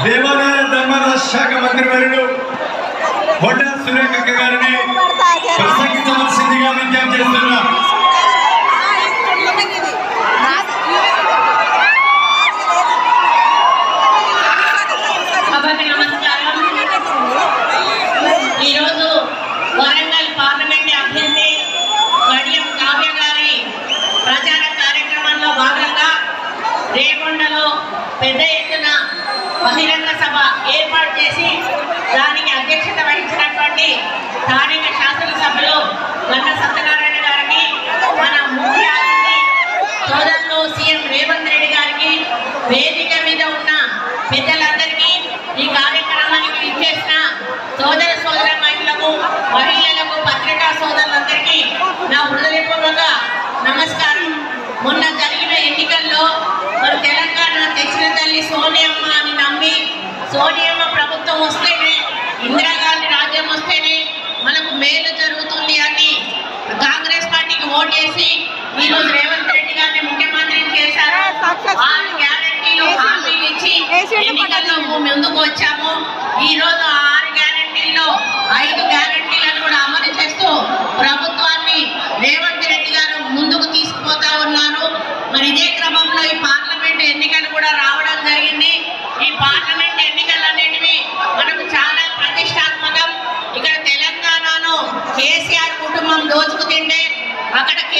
దేవాదాయ ధర్మాదాయ శాఖ మంత్రివర్యులు కొండా సురేఖ గారిని ప్రసంగించవలసిందిగా విజ్ఞప్తి చేస్తున్నా. ఈరోజు వరంగల్ పార్లమెంట్ అభ్యర్థి కడియం కావ్య గారి ప్రచార కార్యక్రమంలో భాగంగా రేగొండలో పెద్ద ఎత్తున బహిరంగ సభ ఏర్పాటు చేసి దానికి అధ్యక్షత వహించినటువంటి స్థానిక శాసనసభలో గన్న సత్యనారాయణ గారికి, మన ముఖ్య అతిథి సోదరులు సీఎం రేవంత్ రెడ్డి గారికి, వేదిక మీద ఉన్న పెద్దలందరికీ, ఈ కార్యక్రమానికి ఇచ్చేసిన సోదర మహిళలకు పత్రికా సోదరులందరికీ నా హృదయపూర్వక నమస్కారం. మొన్న జరిగిన ఎన్నికల్లో మరి తెలంగాణ తెచ్చిన తల్లి సోనియమ్మ అని నమ్మి, సోనియమ్మ ప్రభుత్వం వస్తేనే, ఇందిరాగాంధీ రాజ్యం వస్తేనే మనకు మేలు జరుగుతుంది అని కాంగ్రెస్ పార్టీకి ఓటేసి ఈరోజు రేవంత్ రెడ్డి గారిని ముఖ్యమంత్రిని చేశారు. 6 గ్యారెంటీలు హామీలు ఇచ్చి ఎన్నికల్లో ముందుకు వచ్చాము. ఈరోజు 6 గ్యారెంటీల్లో 5 గ్యారెంటీలను కూడా అమలు చేస్తూ ప్రభుత్వాన్ని రేవంత్ రెడ్డి గారు ముందుకు తీసుకుపోతా ఉన్నారు. మరి ఇదే